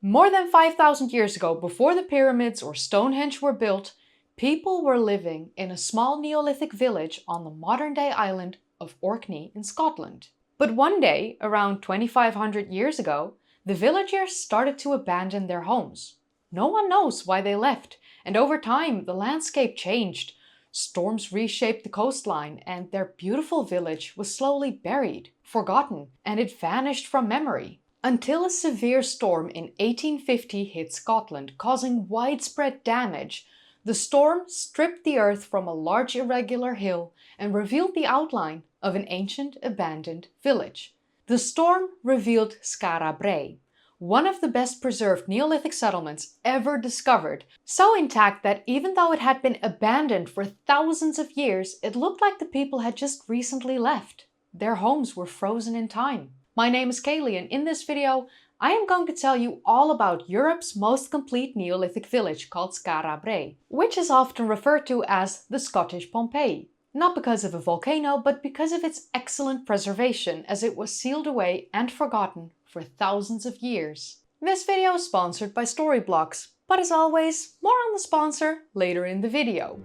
More than 5,000 years ago, before the pyramids or Stonehenge were built, people were living in a small Neolithic village on the modern-day island of Orkney in Scotland. But one day, around 2,500 years ago, the villagers started to abandon their homes. No one knows why they left, and over time the landscape changed. Storms reshaped the coastline, and their beautiful village was slowly buried, forgotten, and it vanished from memory. Until a severe storm in 1850 hit Scotland, causing widespread damage. The storm stripped the earth from a large irregular hill and revealed the outline of an ancient abandoned village. The storm revealed Skara Brae, one of the best preserved Neolithic settlements ever discovered, so intact that even though it had been abandoned for thousands of years, it looked like the people had just recently left. Their homes were frozen in time. My name is Colin, and in this video, I am going to tell you all about Europe's most complete Neolithic village called Skara Brae, which is often referred to as the Scottish Pompeii. Not because of a volcano, but because of its excellent preservation, as it was sealed away and forgotten for thousands of years. This video is sponsored by Storyblocks, but as always, more on the sponsor later in the video.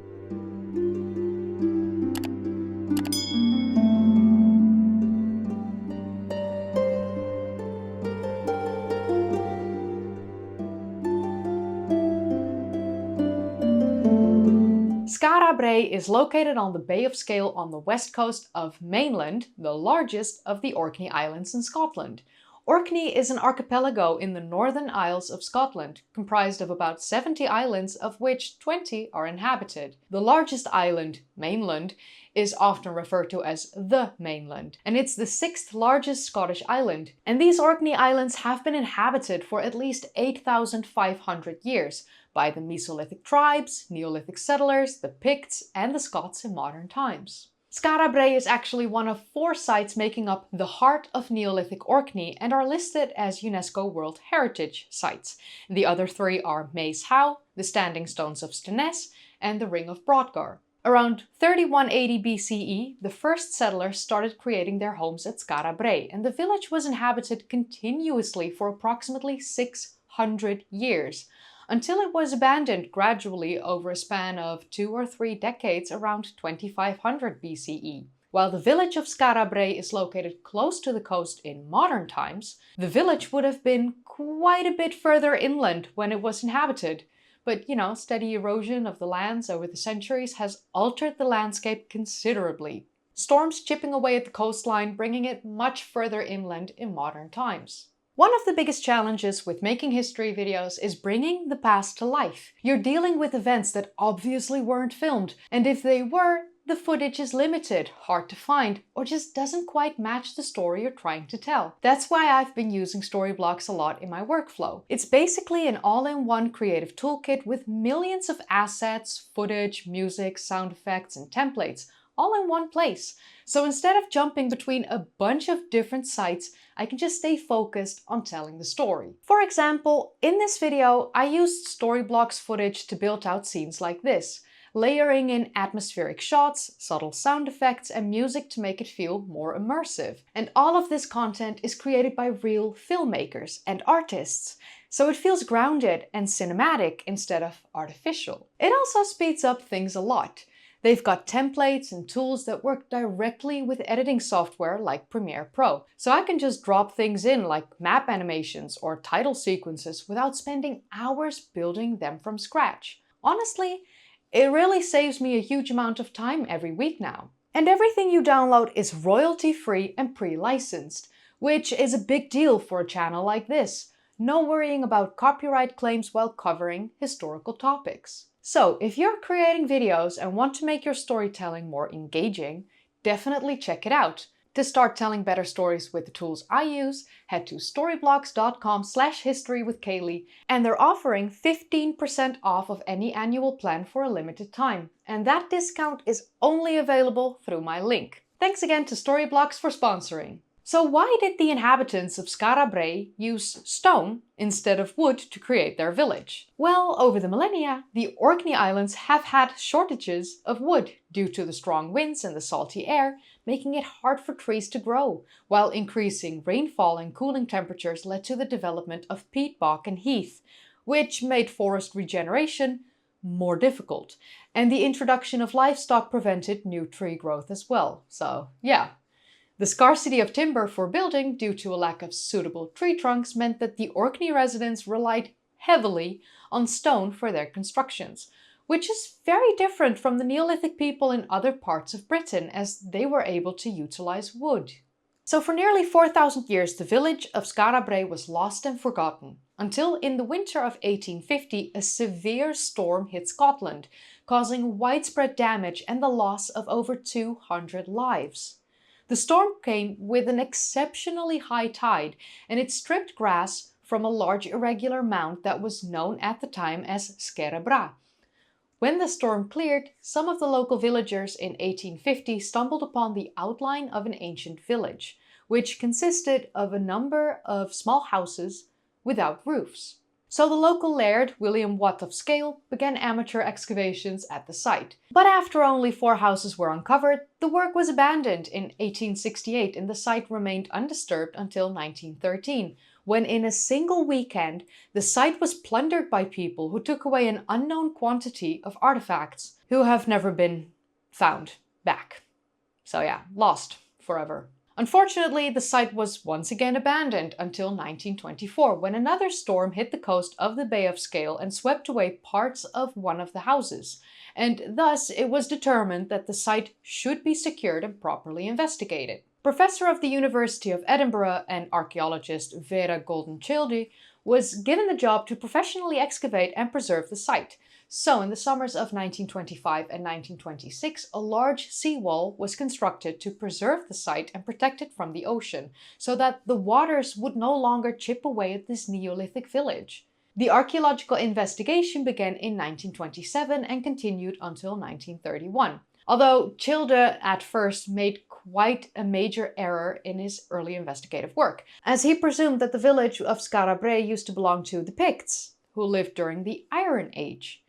Skara Brae is located on the Bay of Scale on the west coast of mainland, the largest of the Orkney Islands in Scotland. Orkney is an archipelago in the Northern Isles of Scotland, comprised of about 70 islands, of which 20 are inhabited. The largest island, mainland, is often referred to as the mainland, and it's the 6th largest Scottish island. And these Orkney Islands have been inhabited for at least 8,500 years by the Mesolithic tribes, Neolithic settlers, the Picts, and the Scots in modern times. Skara Brae is actually one of 4 sites making up the heart of Neolithic Orkney and are listed as UNESCO World Heritage Sites. The other 3 are Maes Howe, the Standing Stones of Stonehenge, and the Ring of Brodgar. Around 3180 BCE, the first settlers started creating their homes at Skara Brae, and the village was inhabited continuously for approximately 600 years, until it was abandoned gradually over a span of 2 or 3 decades around 2500 BCE. While the village of Skara Brae is located close to the coast in modern times, the village would have been quite a bit further inland when it was inhabited. But, steady erosion of the lands over the centuries has altered the landscape considerably. Storms chipping away at the coastline, bringing it much further inland in modern times. One of the biggest challenges with making history videos is bringing the past to life. You're dealing with events that obviously weren't filmed, and if they were, the footage is limited, hard to find, or just doesn't quite match the story you're trying to tell. That's why I've been using Storyblocks a lot in my workflow. It's basically an all-in-one creative toolkit with millions of assets, footage, music, sound effects, and templates, all in one place. So instead of jumping between a bunch of different sites, I can just stay focused on telling the story. For example, in this video, I used Storyblocks footage to build out scenes like this, layering in atmospheric shots, subtle sound effects, and music to make it feel more immersive. And all of this content is created by real filmmakers and artists, so it feels grounded and cinematic instead of artificial. It also speeds up things a lot. They've got templates and tools that work directly with editing software like Premiere Pro. So I can just drop things in like map animations or title sequences without spending hours building them from scratch. Honestly, it really saves me a huge amount of time every week now. And everything you download is royalty-free and pre-licensed, which is a big deal for a channel like this. No worrying about copyright claims while covering historical topics. So, if you're creating videos and want to make your storytelling more engaging, definitely check it out. To start telling better stories with the tools I use, head to storyblocks.com/historywithkaylee, and they're offering 15% off of any annual plan for a limited time. And that discount is only available through my link. Thanks again to Storyblocks for sponsoring. So why did the inhabitants of Skara Brae use stone instead of wood to create their village? Well, over the millennia, the Orkney Islands have had shortages of wood due to the strong winds and the salty air, making it hard for trees to grow, while increasing rainfall and cooling temperatures led to the development of peat bog and heath, which made forest regeneration more difficult. And the introduction of livestock prevented new tree growth as well. So, yeah. The scarcity of timber for building due to a lack of suitable tree trunks meant that the Orkney residents relied heavily on stone for their constructions, which is very different from the Neolithic people in other parts of Britain, as they were able to utilize wood. So for nearly 4,000 years, the village of Skara Brae was lost and forgotten, until in the winter of 1850 a severe storm hit Scotland, causing widespread damage and the loss of over 200 lives. The storm came with an exceptionally high tide, and it stripped grass from a large irregular mound that was known at the time as Skara. When the storm cleared, some of the local villagers in 1850 stumbled upon the outline of an ancient village, which consisted of a number of small houses without roofs. So the local laird, William Watt of Scale, began amateur excavations at the site. But after only 4 houses were uncovered, the work was abandoned in 1868 and the site remained undisturbed until 1913, when in a single weekend, the site was plundered by people who took away an unknown quantity of artifacts, who have never been found back. So yeah, lost forever. Unfortunately, the site was once again abandoned until 1924, when another storm hit the coast of the Bay of Scale and swept away parts of one of the houses, and thus it was determined that the site should be secured and properly investigated. Professor of the University of Edinburgh and archaeologist Vera Golden-Childe was given the job to professionally excavate and preserve the site. So in the summers of 1925 and 1926, a large seawall was constructed to preserve the site and protect it from the ocean, so that the waters would no longer chip away at this Neolithic village. The archaeological investigation began in 1927 and continued until 1931. Although Childe at first made quite a major error in his early investigative work, as he presumed that the village of Skara Brae used to belong to the Picts, who lived during the Iron Age.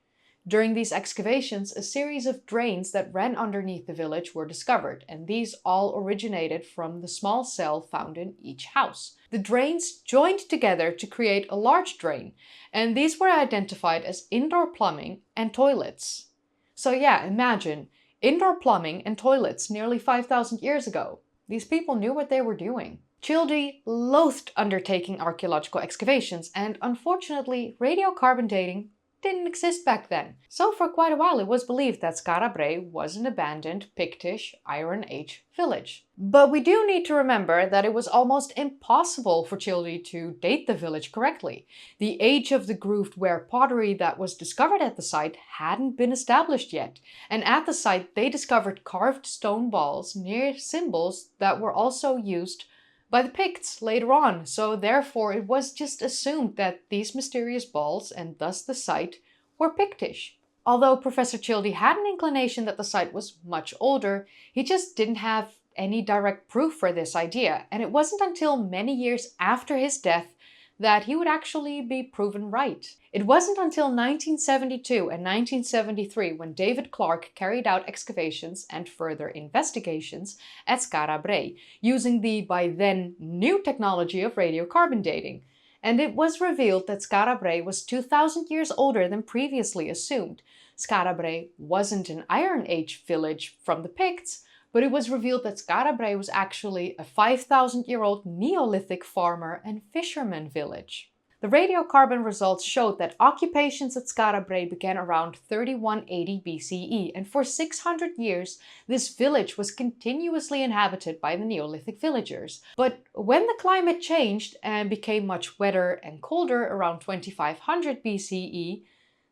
During these excavations, a series of drains that ran underneath the village were discovered, and these all originated from the small cell found in each house. The drains joined together to create a large drain, and these were identified as indoor plumbing and toilets. So yeah, imagine, indoor plumbing and toilets nearly 5,000 years ago. These people knew what they were doing. Childe loathed undertaking archaeological excavations, and unfortunately, radiocarbon dating didn't exist back then. So for quite a while it was believed that Skara Brae was an abandoned Pictish Iron Age village. But we do need to remember that it was almost impossible for Childe to date the village correctly. The age of the grooved ware pottery that was discovered at the site hadn't been established yet, and at the site they discovered carved stone balls near symbols that were also used by the Picts later on, so therefore it was just assumed that these mysterious balls, and thus the site, were Pictish. Although Professor Childe had an inclination that the site was much older, he just didn't have any direct proof for this idea, and it wasn't until many years after his death that he would actually be proven right. It wasn't until 1972 and 1973 when David Clark carried out excavations and further investigations at Skara Brae, using the by then new technology of radiocarbon dating. And it was revealed that Skara Brae was 2,000 years older than previously assumed. Skara Brae wasn't an Iron Age village from the Picts, but it was revealed that Skara Brae was actually a 5,000-year-old Neolithic farmer and fisherman village. The radiocarbon results showed that occupations at Skara Brae began around 3180 BCE, and for 600 years this village was continuously inhabited by the Neolithic villagers. But when the climate changed and became much wetter and colder around 2500 BCE,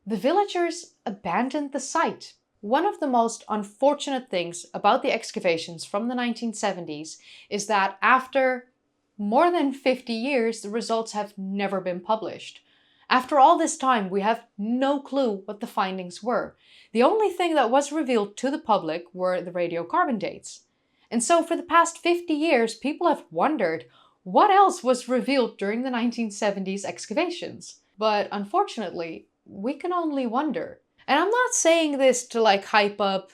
the villagers abandoned the site. One of the most unfortunate things about the excavations from the 1970s is that after more than 50 years, the results have never been published. After all this time, we have no clue what the findings were. The only thing that was revealed to the public were the radiocarbon dates. And so for the past 50 years, people have wondered what else was revealed during the 1970s excavations. But unfortunately, we can only wonder. And I'm not saying this to hype up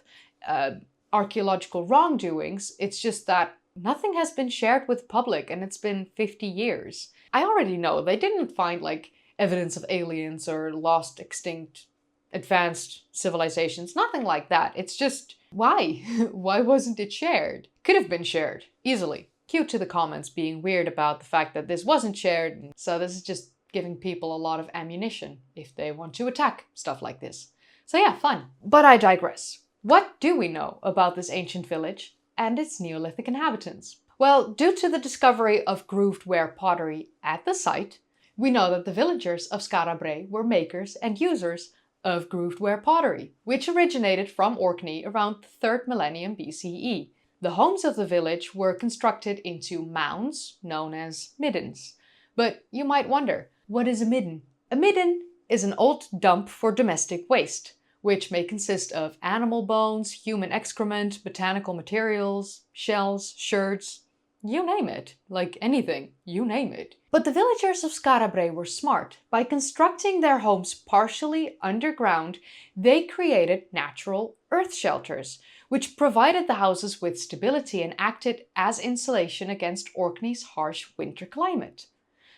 archaeological wrongdoings, it's just that nothing has been shared with the public and it's been 50 years. I already know they didn't find like evidence of aliens or lost, extinct, advanced civilizations, nothing like that. It's just, why? Why wasn't it shared? Could have been shared, easily. Cue to the comments being weird about the fact that this wasn't shared, so this is just giving people a lot of ammunition if they want to attack stuff like this. So yeah, fun. But I digress. What do we know about this ancient village and its Neolithic inhabitants? Well, due to the discovery of grooved ware pottery at the site, we know that the villagers of Skara Brae were makers and users of grooved ware pottery, which originated from Orkney around the 3rd millennium BCE. The homes of the village were constructed into mounds known as middens. But you might wonder, what is a midden? A midden is an old dump for domestic waste, which may consist of animal bones, human excrement, botanical materials, shells, shirts, you name it. Like anything, you name it. But the villagers of Skara Brae were smart. By constructing their homes partially underground, they created natural earth shelters, which provided the houses with stability and acted as insulation against Orkney's harsh winter climate.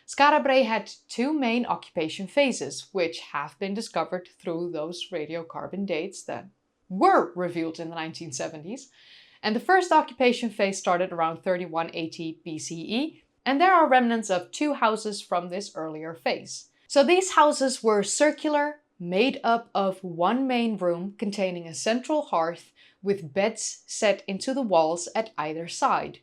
Skara Brae had 2 main occupation phases, which have been discovered through those radiocarbon dates that were revealed in the 1970s. And the first occupation phase started around 3180 BCE, and there are remnants of 2 houses from this earlier phase. So these houses were circular, made up of 1 main room containing a central hearth with beds set into the walls at either side.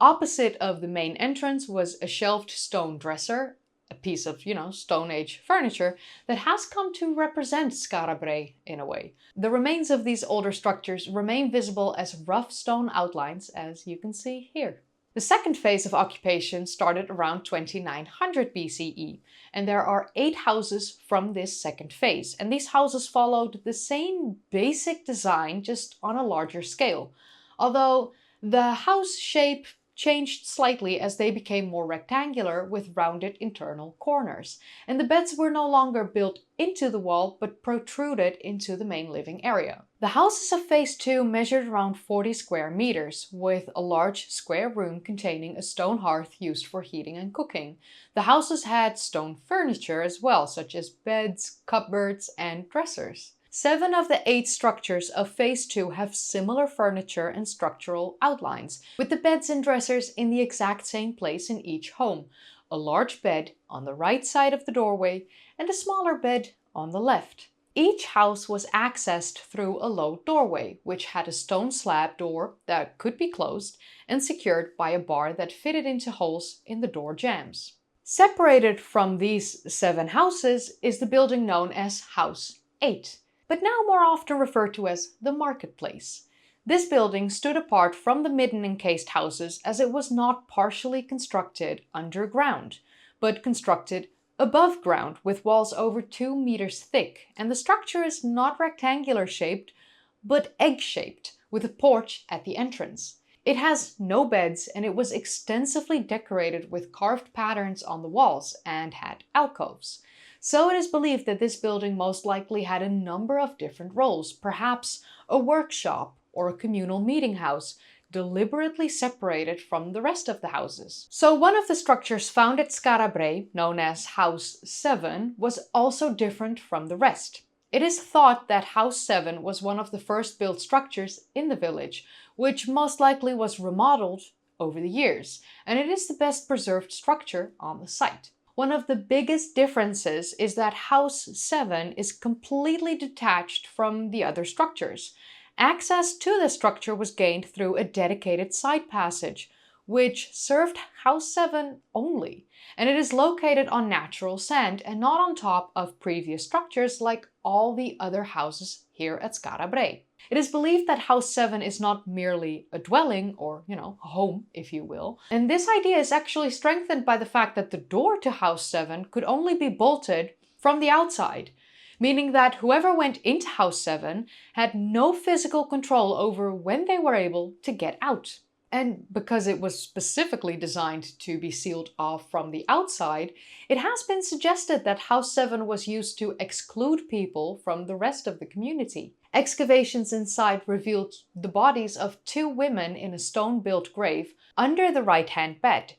Opposite of the main entrance was a shelved stone dresser, a piece of, Stone Age furniture that has come to represent Skara Brae in a way. The remains of these older structures remain visible as rough stone outlines, as you can see here. The second phase of occupation started around 2900 BCE, and there are 8 houses from this second phase, and these houses followed the same basic design, just on a larger scale, although the house shape changed slightly as they became more rectangular with rounded internal corners, and the beds were no longer built into the wall but protruded into the main living area. The houses of phase 2 measured around 40 square meters, with a large square room containing a stone hearth used for heating and cooking. The houses had stone furniture as well, such as beds, cupboards, and dressers. 7 of the 8 structures of phase 2 have similar furniture and structural outlines, with the beds and dressers in the exact same place in each home. A large bed on the right side of the doorway and a smaller bed on the left. Each house was accessed through a low doorway, which had a stone slab door that could be closed and secured by a bar that fitted into holes in the door jambs. Separated from these 7 houses is the building known as House 8. But now more often referred to as the marketplace. This building stood apart from the midden encased houses as it was not partially constructed underground, but constructed above ground with walls over 2 meters thick, and the structure is not rectangular shaped, but egg-shaped, with a porch at the entrance. It has no beds, and it was extensively decorated with carved patterns on the walls and had alcoves. So it is believed that this building most likely had a number of different roles, perhaps a workshop or a communal meeting house, deliberately separated from the rest of the houses. So one of the structures found at Skara Brae, known as House 7, was also different from the rest. It is thought that House 7 was one of the first built structures in the village, which most likely was remodeled over the years, and it is the best preserved structure on the site. One of the biggest differences is that House 7 is completely detached from the other structures. Access to the structure was gained through a dedicated side passage, which served House 7 only, and it is located on natural sand and not on top of previous structures like all the other houses here at Skara Brae. It is believed that House 7 is not merely a dwelling or, a home, if you will. And this idea is actually strengthened by the fact that the door to House 7 could only be bolted from the outside, meaning that whoever went into House 7 had no physical control over when they were able to get out. And because it was specifically designed to be sealed off from the outside, it has been suggested that House 7 was used to exclude people from the rest of the community. Excavations inside revealed the bodies of 2 women in a stone-built grave under the right-hand bed.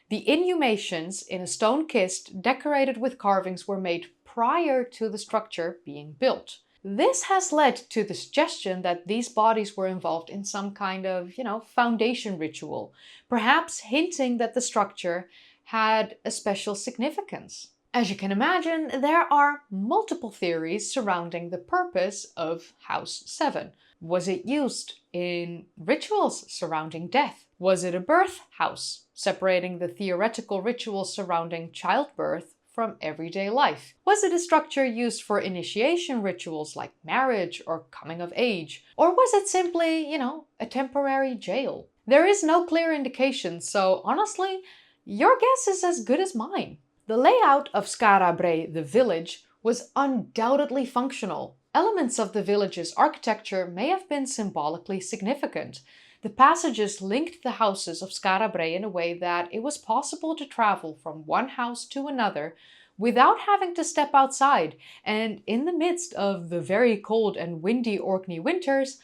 The inhumations in a stone kist decorated with carvings were made prior to the structure being built. This has led to the suggestion that these bodies were involved in some kind of, foundation ritual, perhaps hinting that the structure had a special significance. As you can imagine, there are multiple theories surrounding the purpose of House 7. Was it used in rituals surrounding death? Was it a birth house, separating the theoretical rituals surrounding childbirth from everyday life? Was it a structure used for initiation rituals like marriage or coming of age? Or was it simply, a temporary jail? There is no clear indication, so honestly, your guess is as good as mine. The layout of Skara Brae, the village, was undoubtedly functional. Elements of the village's architecture may have been symbolically significant. The passages linked the houses of Skara Brae in a way that it was possible to travel from one house to another without having to step outside, and in the midst of the very cold and windy Orkney winters,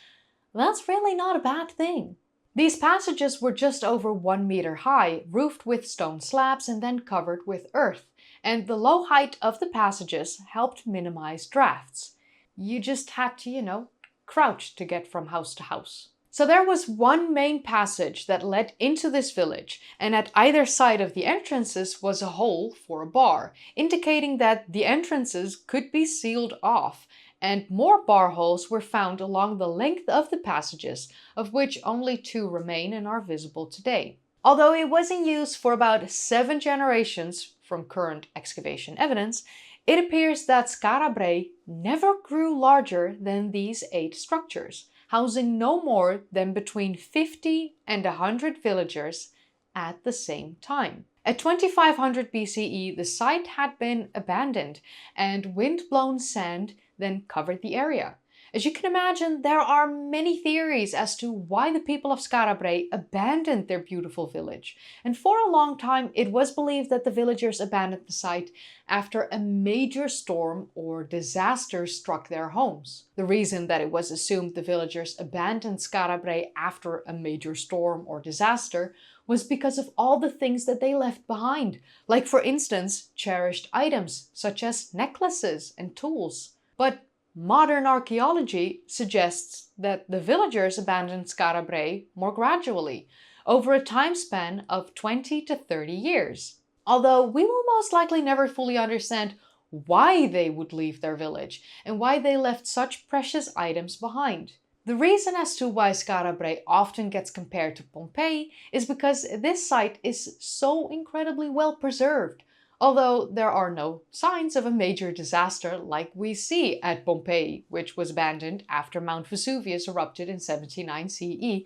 that's really not a bad thing. These passages were just over 1 meter high, roofed with stone slabs and then covered with earth, and the low height of the passages helped minimize drafts. You just had to, crouch to get from house to house. So there was one main passage that led into this village, and at either side of the entrances was a hole for a bar, indicating that the entrances could be sealed off, and more bar holes were found along the length of the passages, of which only 2 remain and are visible today. Although it was in use for about 7 generations from current excavation evidence, it appears that Skara Brae never grew larger than these 8 structures, housing no more than between 50 and 100 villagers at the same time. At 2500 BCE, the site had been abandoned, and wind-blown sand then covered the area. As you can imagine, there are many theories as to why the people of Skara Brae abandoned their beautiful village. And for a long time, it was believed that the villagers abandoned the site after a major storm or disaster struck their homes. The reason that it was assumed the villagers abandoned Skara Brae after a major storm or disaster was because of all the things that they left behind, like for instance, cherished items such as necklaces and tools. But modern archaeology suggests that the villagers abandoned Skara Brae more gradually, over a time span of 20 to 30 years. Although we will most likely never fully understand why they would leave their village and why they left such precious items behind. The reason as to why Skara Brae often gets compared to Pompeii is because this site is so incredibly well preserved, although there are no signs of a major disaster like we see at Pompeii, which was abandoned after Mount Vesuvius erupted in 79 CE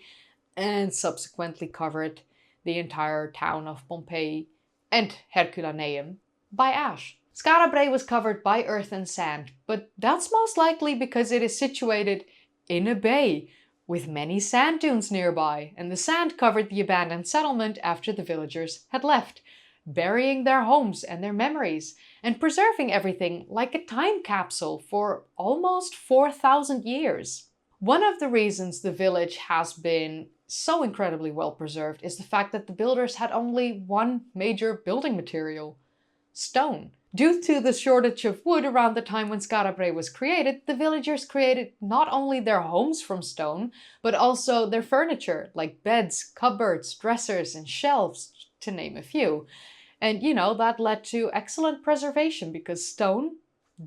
and subsequently covered the entire town of Pompeii and Herculaneum by ash. Skara Brae was covered by earth and sand, but that's most likely because it is situated in a bay with many sand dunes nearby, and the sand covered the abandoned settlement after the villagers had left, burying their homes and their memories, and preserving everything like a time capsule for almost 4,000 years. One of the reasons the village has been so incredibly well preserved is the fact that the builders had only one major building material: stone. Due to the shortage of wood around the time when Skara Brae was created, the villagers created not only their homes from stone, but also their furniture, like beds, cupboards, dressers, and shelves, to name a few. And that led to excellent preservation because stone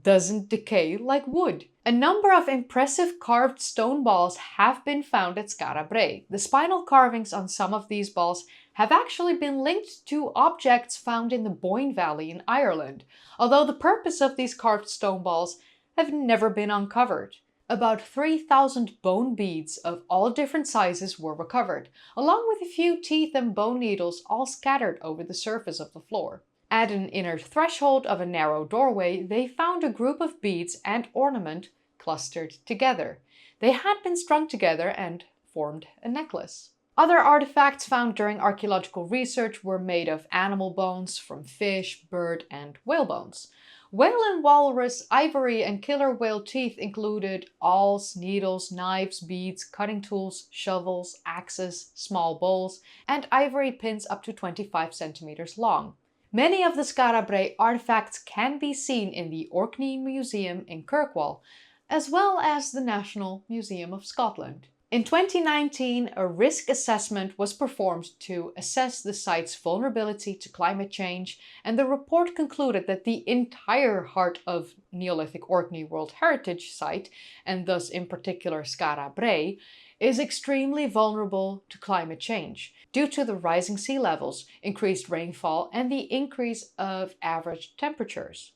doesn't decay like wood. A number of impressive carved stone balls have been found at Skara Brae. The spinal carvings on some of these balls have actually been linked to objects found in the Boyne Valley in Ireland, although the purpose of these carved stone balls have never been uncovered. About 3,000 bone beads of all different sizes were recovered, along with a few teeth and bone needles all scattered over the surface of the floor. At an inner threshold of a narrow doorway, they found a group of beads and ornament clustered together. They had been strung together and formed a necklace. Other artifacts found during archaeological research were made of animal bones from fish, bird, and whale bones. Whale and walrus ivory and killer whale teeth included awls, needles, knives, beads, cutting tools, shovels, axes, small bowls, and ivory pins up to 25 centimeters long. Many of the Skara Brae artifacts can be seen in the Orkney Museum in Kirkwall, as well as the National Museum of Scotland. In 2019, a risk assessment was performed to assess the site's vulnerability to climate change, and the report concluded that the entire heart of Neolithic Orkney World Heritage Site, and thus in particular Skara Brae, is extremely vulnerable to climate change due to the rising sea levels, increased rainfall, and the increase of average temperatures.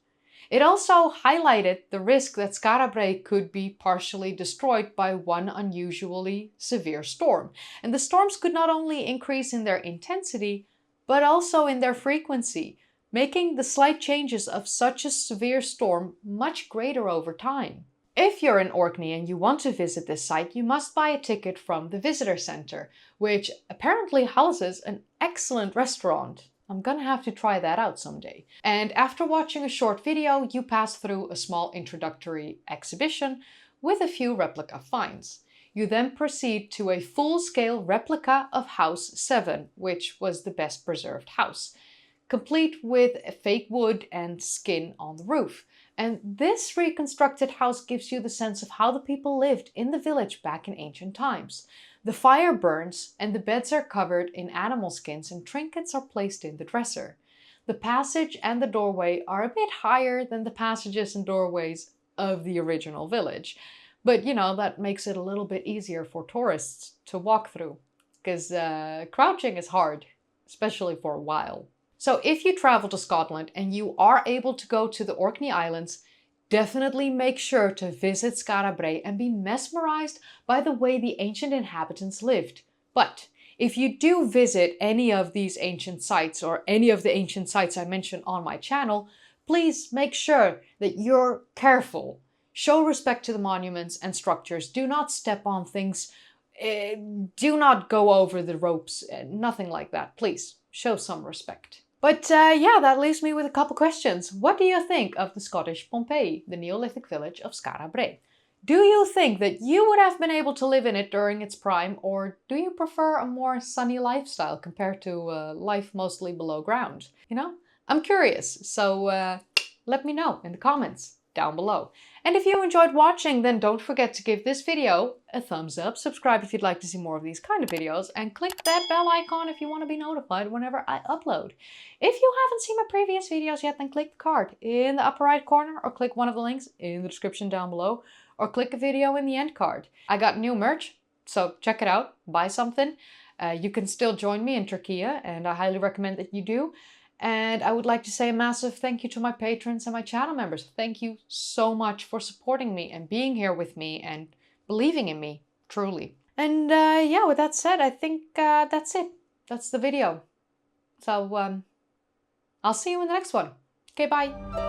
It also highlighted the risk that Skara Brae could be partially destroyed by one unusually severe storm. And the storms could not only increase in their intensity, but also in their frequency, making the slight changes of such a severe storm much greater over time. If you're in Orkney and you want to visit this site, you must buy a ticket from the visitor center, which apparently houses an excellent restaurant. I'm gonna have to try that out someday. And after watching a short video, you pass through a small introductory exhibition with a few replica finds. You then proceed to a full-scale replica of House 7, which was the best preserved house, complete with fake wood and skin on the roof. And this reconstructed house gives you the sense of how the people lived in the village back in ancient times. The fire burns and the beds are covered in animal skins and trinkets are placed in the dresser. The passage and the doorway are a bit higher than the passages and doorways of the original village. But that makes it a little bit easier for tourists to walk through, because crouching is hard, especially for a while. So if you travel to Scotland and you are able to go to the Orkney Islands, definitely make sure to visit Skara Brae and be mesmerized by the way the ancient inhabitants lived. But if you do visit any of these ancient sites or any of the ancient sites I mentioned on my channel, please make sure that you're careful. Show respect to the monuments and structures. Do not step on things. Do not go over the ropes. Nothing like that. Please show some respect. But yeah, that leaves me with a couple questions. What do you think of the Scottish Pompeii, the Neolithic village of Skara Brae? Do you think that you would have been able to live in it during its prime, or do you prefer a more sunny lifestyle compared to life mostly below ground? I'm curious, so let me know in the comments down below. And if you enjoyed watching, then don't forget to give this video a thumbs up, subscribe if you'd like to see more of these kind of videos, and click that bell icon if you want to be notified whenever I upload. If you haven't seen my previous videos yet, then click the card in the upper right corner, or click one of the links in the description down below, or click a video in the end card. I got new merch, so check it out, buy something. You can still join me in Turkey, and I highly recommend that you do. And I would like to say a massive thank you to my patrons and my channel members. Thank you so much for supporting me and being here with me and believing in me, truly. And yeah, with that said, I think that's it. That's the video. So I'll see you in the next one. Okay, bye.